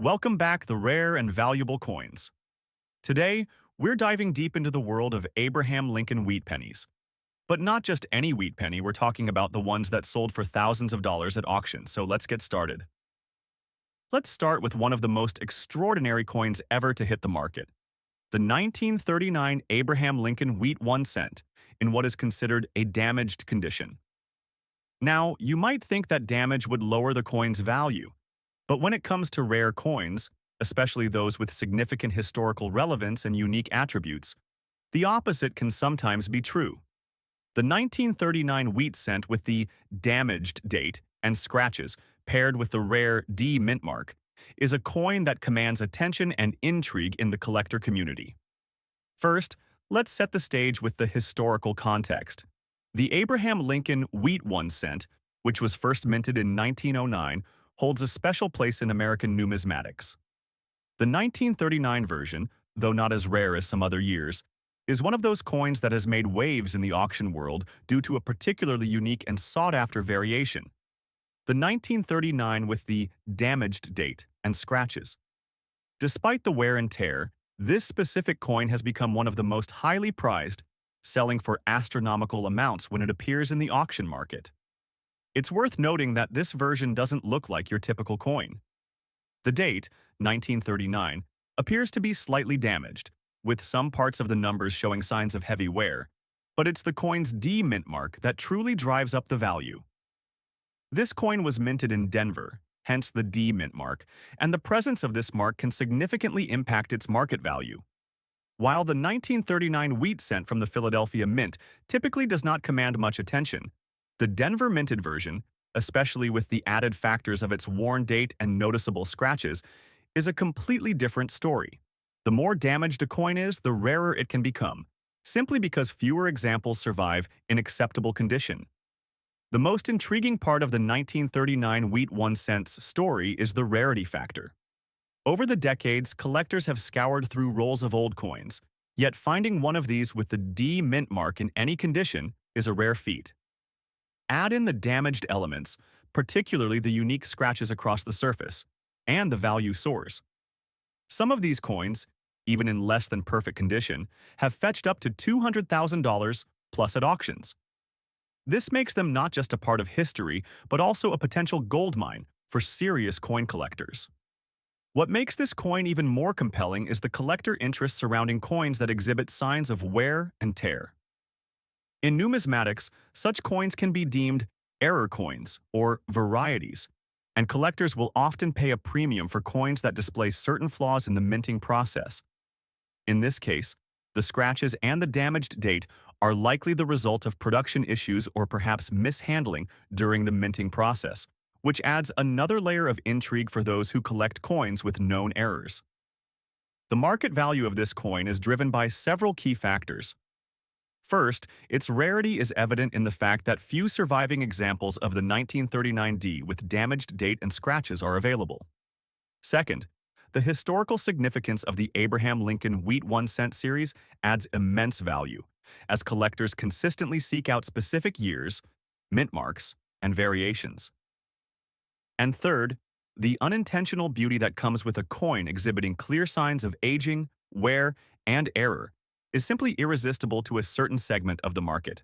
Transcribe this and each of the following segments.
Welcome back, the rare and valuable coins. Today, we're diving deep into the world of Abraham Lincoln wheat pennies. But not just any wheat penny, we're talking about the ones that sold for thousands of dollars at auction, so let's get started. Let's start with one of the most extraordinary coins ever to hit the market, the 1939 Abraham Lincoln wheat 1 cent, in what is considered a damaged condition. Now, you might think that damage would lower the coin's value, but when it comes to rare coins, especially those with significant historical relevance and unique attributes, the opposite can sometimes be true. The 1939 wheat cent with the damaged date and scratches, paired with the rare D mint mark, is a coin that commands attention and intrigue in the collector community. First, let's set the stage with the historical context. The Abraham Lincoln wheat 1 cent, which was first minted in 1909, holds a special place in American numismatics. The 1939 version, though not as rare as some other years, is one of those coins that has made waves in the auction world due to a particularly unique and sought-after variation. The 1939 with the damaged date and scratches. Despite the wear and tear, this specific coin has become one of the most highly prized, selling for astronomical amounts when it appears in the auction market. It's worth noting that this version doesn't look like your typical coin. The date, 1939, appears to be slightly damaged, with some parts of the numbers showing signs of heavy wear, but it's the coin's D mint mark that truly drives up the value. This coin was minted in Denver, hence the D mint mark, and the presence of this mark can significantly impact its market value. While the 1939 wheat cent from the Philadelphia Mint typically does not command much attention, the Denver minted version, especially with the added factors of its worn date and noticeable scratches, is a completely different story. The more damaged a coin is, the rarer it can become, simply because fewer examples survive in acceptable condition. The most intriguing part of the 1939 wheat 1 cent's story is the rarity factor. Over the decades, collectors have scoured through rolls of old coins, yet finding one of these with the D mint mark in any condition is a rare feat. Add in the damaged elements, particularly the unique scratches across the surface, and the value soars. Some of these coins, even in less than perfect condition, have fetched up to $200,000 plus at auctions. This makes them not just a part of history, but also a potential goldmine for serious coin collectors. What makes this coin even more compelling is the collector interest surrounding coins that exhibit signs of wear and tear. In numismatics, such coins can be deemed error coins or varieties, and collectors will often pay a premium for coins that display certain flaws in the minting process. In this case, the scratches and the damaged date are likely the result of production issues or perhaps mishandling during the minting process, which adds another layer of intrigue for those who collect coins with known errors. The market value of this coin is driven by several key factors. First, its rarity is evident in the fact that few surviving examples of the 1939 D with damaged date and scratches are available. Second, the historical significance of the Abraham Lincoln wheat 1 cent series adds immense value, as collectors consistently seek out specific years, mint marks, and variations. And third, the unintentional beauty that comes with a coin exhibiting clear signs of aging, wear, and error is simply irresistible to a certain segment of the market.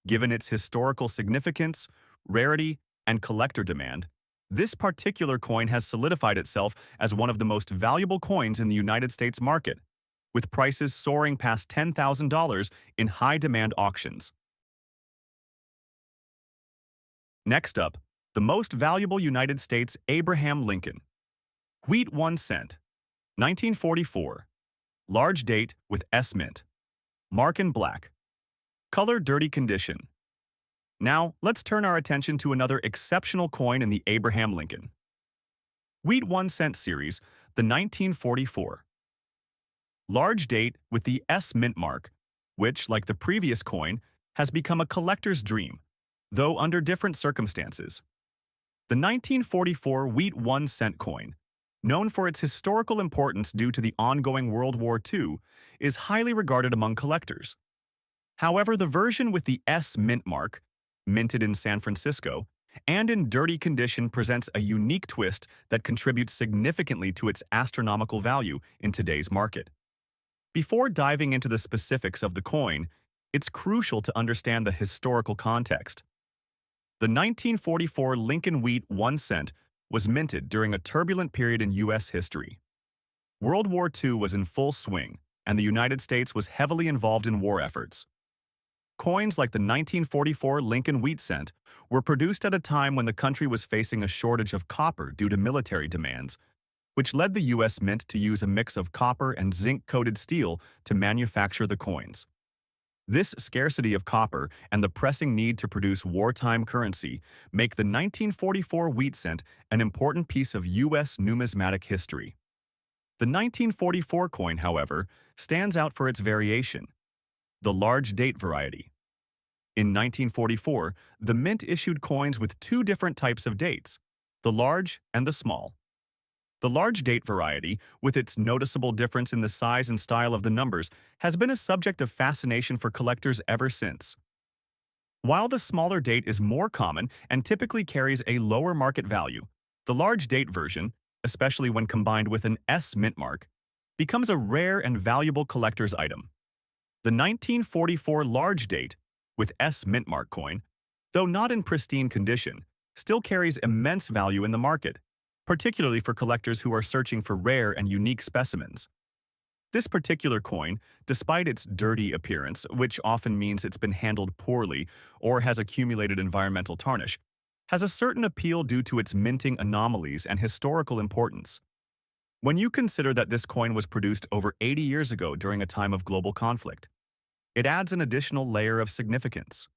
Given its historical significance, rarity, and collector demand, this particular coin has solidified itself as one of the most valuable coins in the United States market, with prices soaring past $10,000 in high-demand auctions. Next up, the most valuable United States Abraham Lincoln. Wheat 1 cent, 1944. Large date with S mint. Mark in black. Color dirty condition. Now, let's turn our attention to another exceptional coin in the Abraham Lincoln. Wheat 1 cent series, the 1944. Large date with the S mint mark, which, like the previous coin, has become a collector's dream, though under different circumstances. The 1944 wheat 1 cent coin, known for its historical importance due to the ongoing World War II, is highly regarded among collectors. However, the version with the S mint mark, minted in San Francisco, and in dirty condition presents a unique twist that contributes significantly to its astronomical value in today's market. Before diving into the specifics of the coin, it's crucial to understand the historical context. The 1944 Lincoln Wheat 1 cent was minted during a turbulent period in U.S. history. World War II was in full swing, and the United States was heavily involved in war efforts. Coins like the 1944 Lincoln Wheat cent were produced at a time when the country was facing a shortage of copper due to military demands, which led the U.S. Mint to use a mix of copper and zinc-coated steel to manufacture the coins. This scarcity of copper and the pressing need to produce wartime currency make the 1944 wheat cent an important piece of U.S. numismatic history. The 1944 coin, however, stands out for its variation, the large date variety. In 1944, the mint issued coins with two different types of dates, the large and the small. The large date variety, with its noticeable difference in the size and style of the numbers, has been a subject of fascination for collectors ever since. While the smaller date is more common and typically carries a lower market value, the large date version, especially when combined with an S mint mark, becomes a rare and valuable collector's item. The 1944 large date, with S mint mark coin, though not in pristine condition, still carries immense value in the market, particularly for collectors who are searching for rare and unique specimens. This particular coin, despite its dirty appearance, which often means it's been handled poorly or has accumulated environmental tarnish, has a certain appeal due to its minting anomalies and historical importance. When you consider that this coin was produced over 80 years ago during a time of global conflict, it adds an additional layer of significance.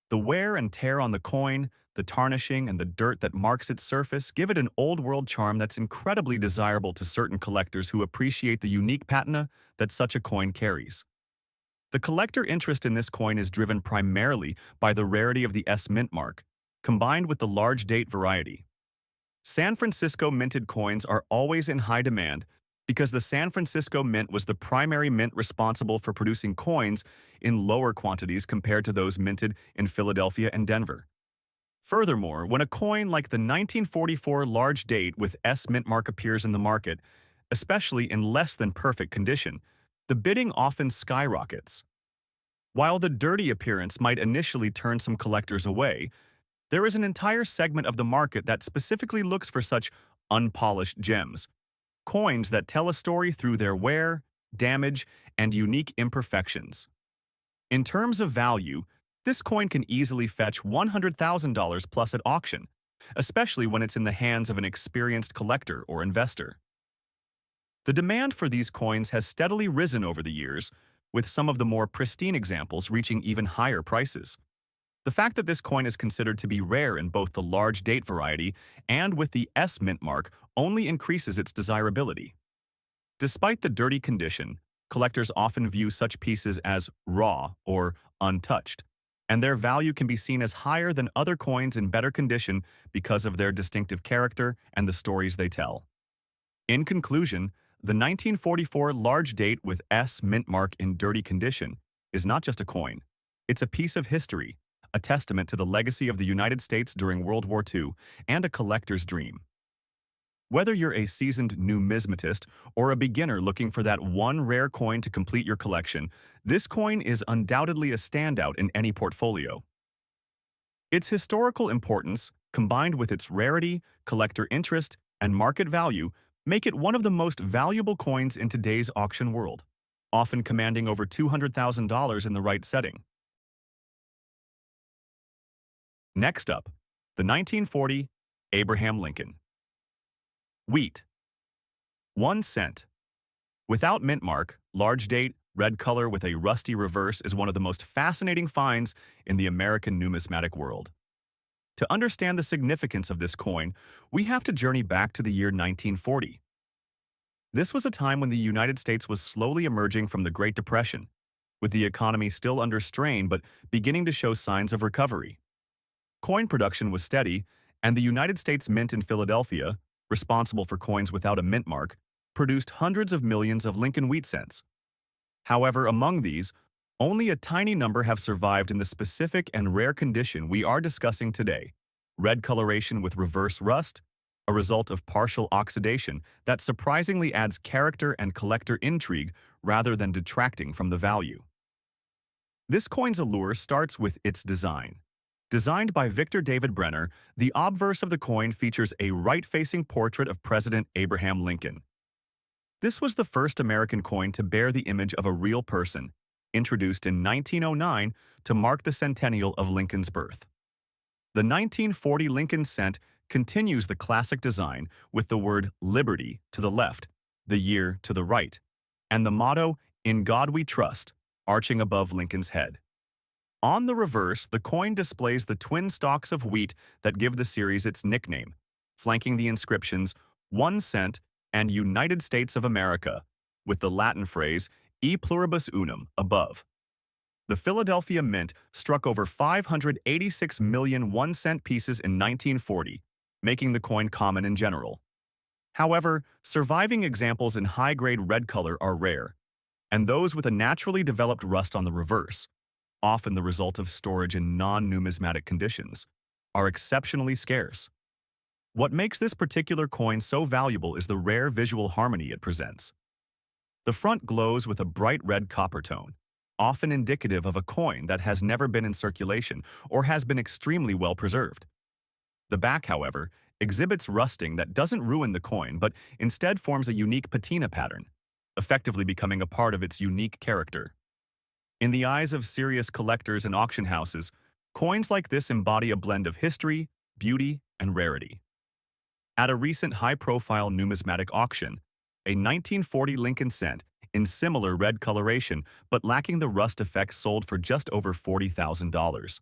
The wear and tear on the coin, the tarnishing, and the dirt that marks its surface give it an old-world charm that's incredibly desirable to certain collectors who appreciate the unique patina that such a coin carries. The collector interest in this coin is driven primarily by the rarity of the S mint mark, combined with the large date variety. San Francisco minted coins are always in high demand because the San Francisco Mint was the primary mint responsible for producing coins in lower quantities compared to those minted in Philadelphia and Denver. Furthermore, when a coin like the 1944 large date with S mint mark appears in the market, especially in less than perfect condition, the bidding often skyrockets. While the dirty appearance might initially turn some collectors away, there is an entire segment of the market that specifically looks for such unpolished gems, coins that tell a story through their wear, damage, and unique imperfections. In terms of value, this coin can easily fetch $100,000 plus at auction, especially when it's in the hands of an experienced collector or investor. The demand for these coins has steadily risen over the years, with some of the more pristine examples reaching even higher prices. The fact that this coin is considered to be rare in both the large date variety and with the S mint mark only increases its desirability. Despite the dirty condition, collectors often view such pieces as raw or untouched, and their value can be seen as higher than other coins in better condition because of their distinctive character and the stories they tell. In conclusion, the 1944 large date with S mint mark in dirty condition is not just a coin. It's a piece of history, a testament to the legacy of the United States during World War II, and a collector's dream. Whether you're a seasoned numismatist or a beginner looking for that one rare coin to complete your collection, this coin is undoubtedly a standout in any portfolio. Its historical importance, combined with its rarity, collector interest, and market value, make it one of the most valuable coins in today's auction world, often commanding over $200,000 in the right setting. Next up, the 1940 Abraham Lincoln Wheat 1 cent. Without mint mark, large date, red color with a rusty reverse is one of the most fascinating finds in the American numismatic world. To understand the significance of this coin, we have to journey back to the year 1940. This was a time when the United States was slowly emerging from the Great Depression, with the economy still under strain but beginning to show signs of recovery. Coin production was steady, and the United States Mint in Philadelphia, responsible for coins without a mint mark, produced hundreds of millions of Lincoln wheat cents. However, among these, only a tiny number have survived in the specific and rare condition we are discussing today, red coloration with reverse rust, a result of partial oxidation that surprisingly adds character and collector intrigue rather than detracting from the value. This coin's allure starts with its design. Designed by Victor David Brenner, the obverse of the coin features a right-facing portrait of President Abraham Lincoln. This was the first American coin to bear the image of a real person, introduced in 1909 to mark the centennial of Lincoln's birth. The 1940 Lincoln cent continues the classic design with the word Liberty to the left, the year to the right, and the motto, In God We Trust, arching above Lincoln's head. On the reverse, the coin displays the twin stalks of wheat that give the series its nickname, flanking the inscriptions 1 cent and United States of America, with the Latin phrase E pluribus unum above. The Philadelphia Mint struck over 586 million 1-cent pieces in 1940, making the coin common in general. However, surviving examples in high-grade red color are rare, and those with a naturally developed rust on the reverse, often the result of storage in non-numismatic conditions, are exceptionally scarce. What makes this particular coin so valuable is the rare visual harmony it presents. The front glows with a bright red copper tone, often indicative of a coin that has never been in circulation or has been extremely well preserved. The back, however, exhibits rusting that doesn't ruin the coin but instead forms a unique patina pattern, effectively becoming a part of its unique character. In the eyes of serious collectors and auction houses, coins like this embody a blend of history, beauty, and rarity. At a recent high-profile numismatic auction, a 1940 Lincoln cent in similar red coloration but lacking the rust effect sold for just over $40,000.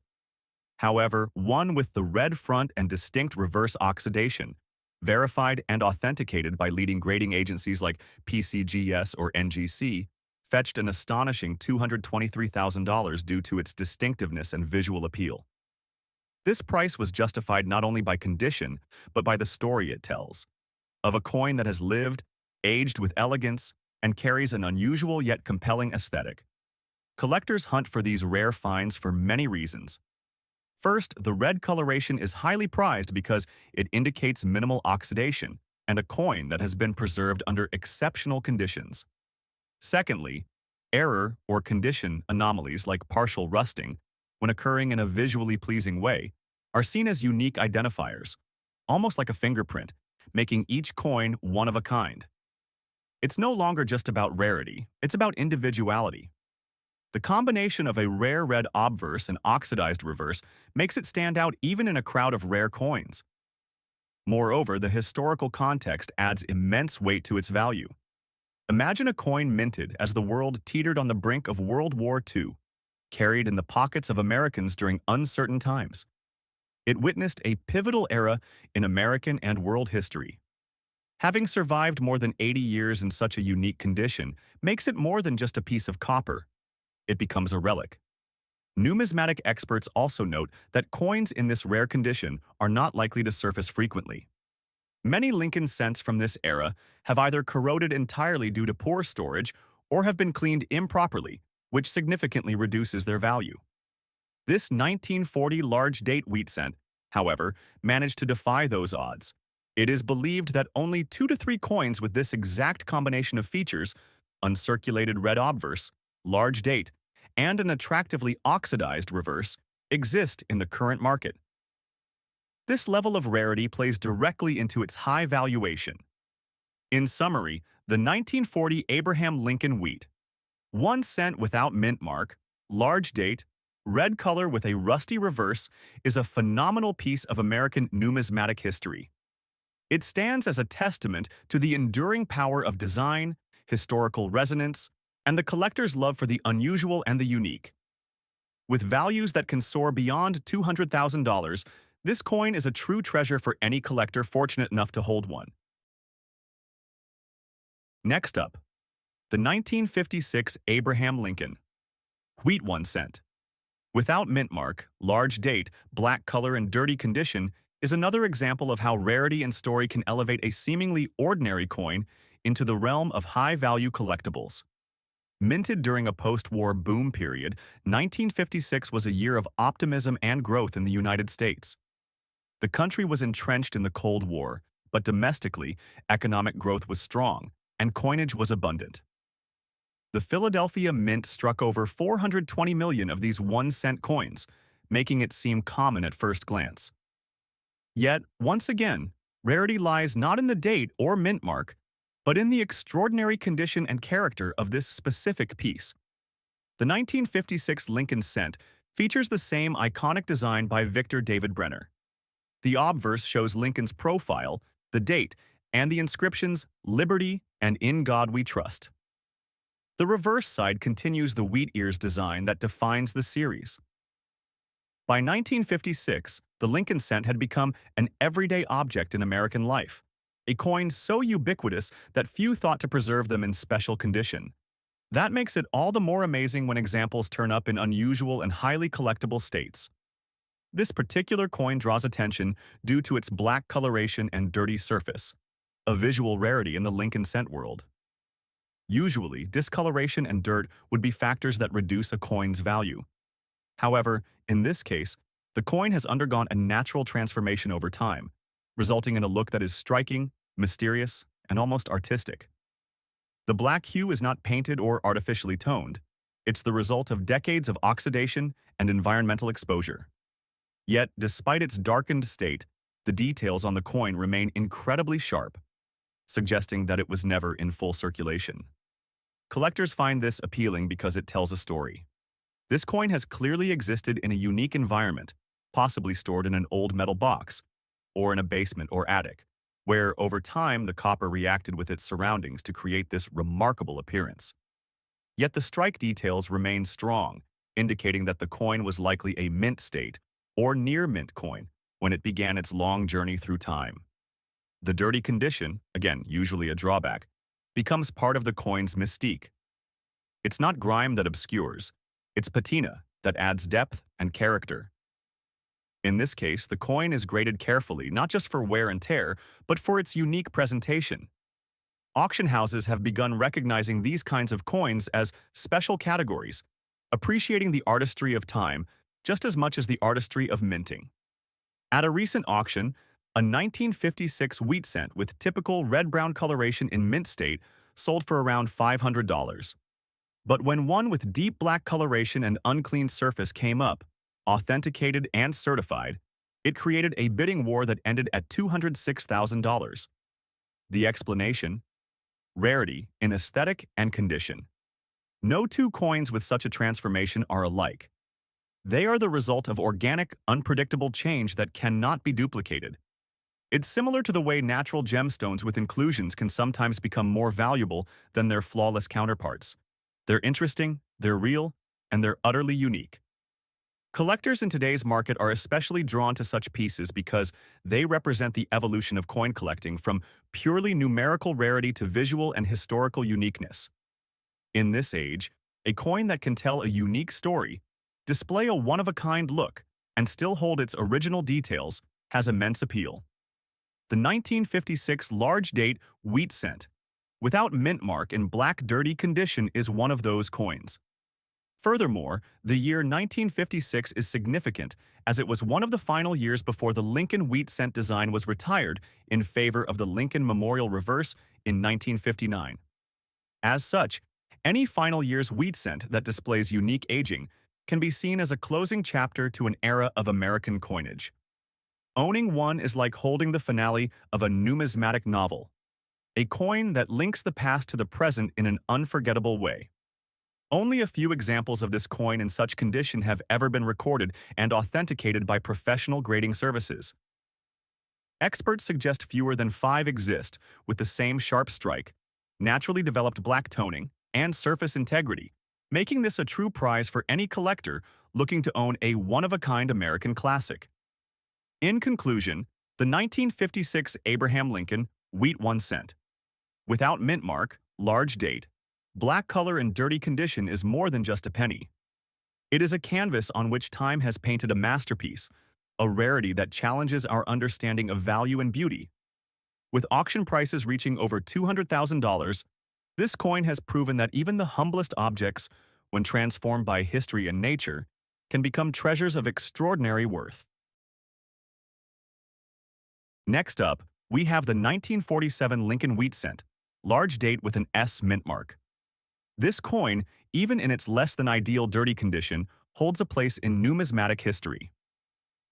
However, one with the red front and distinct reverse oxidation, verified and authenticated by leading grading agencies like PCGS or NGC, fetched an astonishing $223,000 due to its distinctiveness and visual appeal. This price was justified not only by condition, but by the story it tells, of a coin that has lived, aged with elegance, and carries an unusual yet compelling aesthetic. Collectors hunt for these rare finds for many reasons. First, the red coloration is highly prized because it indicates minimal oxidation and a coin that has been preserved under exceptional conditions. Secondly, error or condition anomalies like partial rusting, when occurring in a visually pleasing way, are seen as unique identifiers, almost like a fingerprint, making each coin one of a kind. It's no longer just about rarity, it's about individuality. The combination of a rare red obverse and oxidized reverse makes it stand out even in a crowd of rare coins. Moreover, the historical context adds immense weight to its value. Imagine a coin minted as the world teetered on the brink of World War II, carried in the pockets of Americans during uncertain times. It witnessed a pivotal era in American and world history. Having survived more than 80 years in such a unique condition makes it more than just a piece of copper. It becomes a relic. Numismatic experts also note that coins in this rare condition are not likely to surface frequently. Many Lincoln cents from this era have either corroded entirely due to poor storage or have been cleaned improperly, which significantly reduces their value. This 1940 large-date wheat cent, however, managed to defy those odds. It is believed that only 2 to 3 coins with this exact combination of features, uncirculated red obverse, large date, and an attractively oxidized reverse, exist in the current market. This level of rarity plays directly into its high valuation. In summary, the 1940 Abraham Lincoln wheat, 1 cent without mint mark, large date, red color with a rusty reverse, is a phenomenal piece of American numismatic history. It stands as a testament to the enduring power of design, historical resonance, and the collector's love for the unusual and the unique. With values that can soar beyond $200,000, this coin is a true treasure for any collector fortunate enough to hold one. Next up, the 1956 Abraham Lincoln wheat 1 cent. Without mint mark, large date, black color, and dirty condition is another example of how rarity and story can elevate a seemingly ordinary coin into the realm of high-value collectibles. Minted during a post-war boom period, 1956 was a year of optimism and growth in the United States. The country was entrenched in the Cold War, but domestically, economic growth was strong, and coinage was abundant. The Philadelphia Mint struck over 420 million of these 1-cent coins, making it seem common at first glance. Yet, once again, rarity lies not in the date or mint mark, but in the extraordinary condition and character of this specific piece. The 1956 Lincoln cent features the same iconic design by Victor David Brenner. The obverse shows Lincoln's profile, the date, and the inscriptions "Liberty" and "In God We Trust." The reverse side continues the wheat ears design that defines the series. By 1956, the Lincoln cent had become an everyday object in American life, a coin so ubiquitous that few thought to preserve them in special condition. That makes it all the more amazing when examples turn up in unusual and highly collectible states. This particular coin draws attention due to its black coloration and dirty surface, a visual rarity in the Lincoln cent world. Usually, discoloration and dirt would be factors that reduce a coin's value. However, in this case, the coin has undergone a natural transformation over time, resulting in a look that is striking, mysterious, and almost artistic. The black hue is not painted or artificially toned. It's the result of decades of oxidation and environmental exposure. Yet, despite its darkened state, the details on the coin remain incredibly sharp, suggesting that it was never in full circulation. Collectors find this appealing because it tells a story. This coin has clearly existed in a unique environment, possibly stored in an old metal box, or in a basement or attic, where over time the copper reacted with its surroundings to create this remarkable appearance. Yet the strike details remain strong, indicating that the coin was likely a mint state or near mint coin when it began its long journey through time. The dirty condition, again usually a drawback, becomes part of the coin's mystique. It's not grime that obscures, it's patina that adds depth and character. In this case, the coin is graded carefully not just for wear and tear, but for its unique presentation. Auction houses have begun recognizing these kinds of coins as special categories, appreciating the artistry of time just as much as the artistry of minting. At a recent auction, a 1956 wheat cent with typical red-brown coloration in mint state sold for around $500. But when one with deep black coloration and unclean surface came up, authenticated and certified, it created a bidding war that ended at $206,000. The explanation? Rarity in aesthetic and condition. No two coins with such a transformation are alike. They are the result of organic, unpredictable change that cannot be duplicated. It's similar to the way natural gemstones with inclusions can sometimes become more valuable than their flawless counterparts. They're interesting, they're real, and they're utterly unique. Collectors in today's market are especially drawn to such pieces because they represent the evolution of coin collecting from purely numerical rarity to visual and historical uniqueness. In this age, a coin that can tell a unique story, display a one-of-a-kind look, and still hold its original details has immense appeal. The 1956 large-date wheat cent, without mint mark in black dirty condition, is one of those coins. Furthermore, the year 1956 is significant as it was one of the final years before the Lincoln wheat cent design was retired in favor of the Lincoln Memorial Reverse in 1959. As such, any final year's wheat cent that displays unique aging can be seen as a closing chapter to an era of American coinage. Owning one is like holding the finale of a numismatic novel, a coin that links the past to the present in an unforgettable way. Only a few examples of this coin in such condition have ever been recorded and authenticated by professional grading services. Experts suggest fewer than 5 exist with the same sharp strike, naturally developed black toning, and surface integrity, making this a true prize for any collector looking to own a one-of-a-kind American classic. In conclusion, the 1956 Abraham Lincoln wheat 1 cent. Without mint mark, large date, black color and dirty condition is more than just a penny. It is a canvas on which time has painted a masterpiece, a rarity that challenges our understanding of value and beauty. With auction prices reaching over $200,000, this coin has proven that even the humblest objects, when transformed by history and nature, can become treasures of extraordinary worth. Next up, we have the 1947 Lincoln Wheat Cent, large date with an S mint mark. This coin, even in its less than ideal dirty condition, holds a place in numismatic history.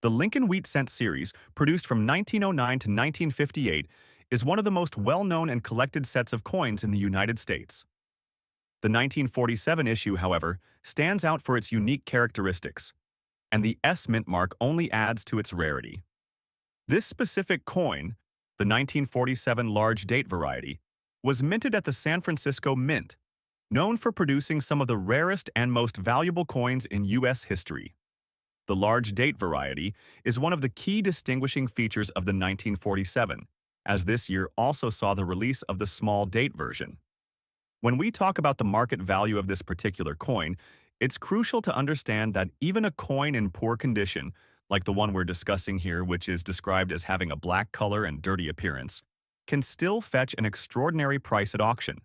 The Lincoln Wheat Cent series, produced from 1909 to 1958, is one of the most well-known and collected sets of coins in the United States. The 1947 issue, however, stands out for its unique characteristics, and the S mint mark only adds to its rarity. This specific coin, the 1947 large date variety, was minted at the San Francisco Mint, known for producing some of the rarest and most valuable coins in U.S. history. The large date variety is one of the key distinguishing features of the 1947, as this year also saw the release of the small date version. When we talk about the market value of this particular coin, it's crucial to understand that even a coin in poor condition, like the one we're discussing here, which is described as having a black color and dirty appearance, can still fetch an extraordinary price at auction.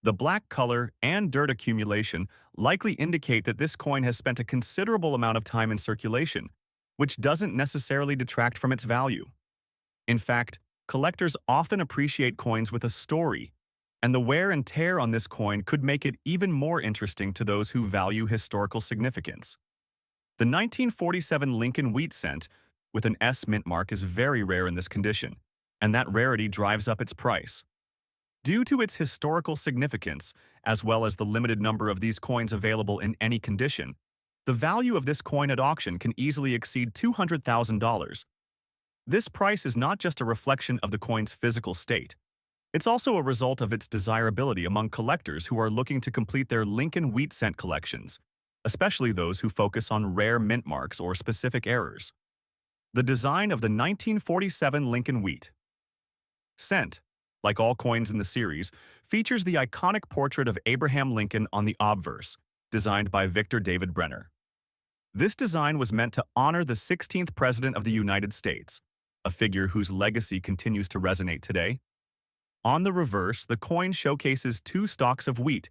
The black color and dirt accumulation likely indicate that this coin has spent a considerable amount of time in circulation, which doesn't necessarily detract from its value. In fact, collectors often appreciate coins with a story, and the wear and tear on this coin could make it even more interesting to those who value historical significance. The 1947 Lincoln Wheat Cent with an S mint mark is very rare in this condition, and that rarity drives up its price. Due to its historical significance, as well as the limited number of these coins available in any condition, the value of this coin at auction can easily exceed $200,000. This price is not just a reflection of the coin's physical state. It's also a result of its desirability among collectors who are looking to complete their Lincoln Wheat Cent collections, especially those who focus on rare mint marks or specific errors. The design of the 1947 Lincoln Wheat Cent, like all coins in the series, features the iconic portrait of Abraham Lincoln on the obverse, designed by Victor David Brenner. This design was meant to honor the 16th President of the United States, a figure whose legacy continues to resonate today. On the reverse, the coin showcases two stalks of wheat,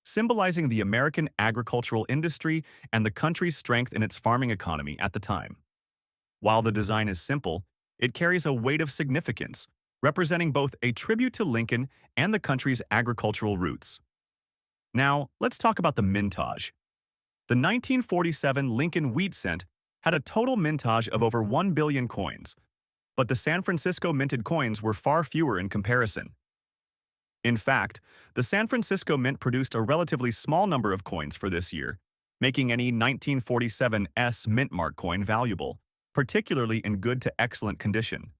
symbolizing the American agricultural industry and the country's strength in its farming economy at the time. While the design is simple, it carries a weight of significance, representing both a tribute to Lincoln and the country's agricultural roots. Now, let's talk about the mintage. The 1947 Lincoln Wheat Cent had a total mintage of over 1 billion coins, but the San Francisco minted coins were far fewer in comparison. In fact, the San Francisco Mint produced a relatively small number of coins for this year, making any 1947 S mint mark coin valuable, particularly in good to excellent condition.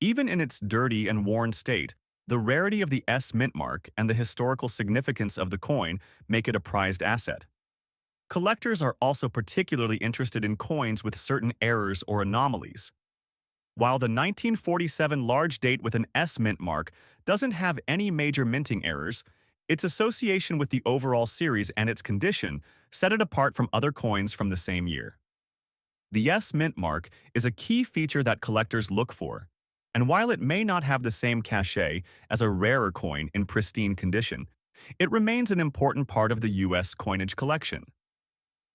Even in its dirty and worn state, the rarity of the S mint mark and the historical significance of the coin make it a prized asset. Collectors are also particularly interested in coins with certain errors or anomalies. While the 1947 large date with an S mint mark doesn't have any major minting errors, its association with the overall series and its condition set it apart from other coins from the same year. The S mint mark is a key feature that collectors look for, and while it may not have the same cachet as a rarer coin in pristine condition, it remains an important part of the U.S. coinage collection.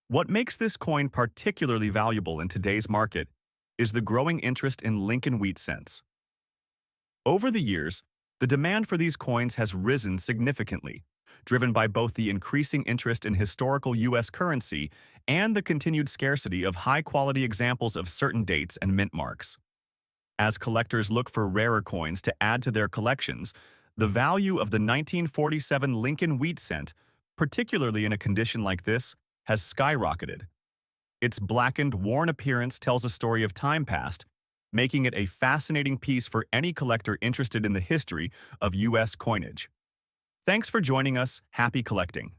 What makes this coin particularly valuable in today's market is the growing interest in Lincoln Wheat Cents. Over the years, the demand for these coins has risen significantly, driven by both the increasing interest in historical U.S. currency and the continued scarcity of high-quality examples of certain dates and mint marks. As collectors look for rarer coins to add to their collections, the value of the 1947 Lincoln Wheat Cent, particularly in a condition like this, has skyrocketed. Its blackened, worn appearance tells a story of time past, making it a fascinating piece for any collector interested in the history of U.S. coinage. Thanks for joining us. Happy collecting!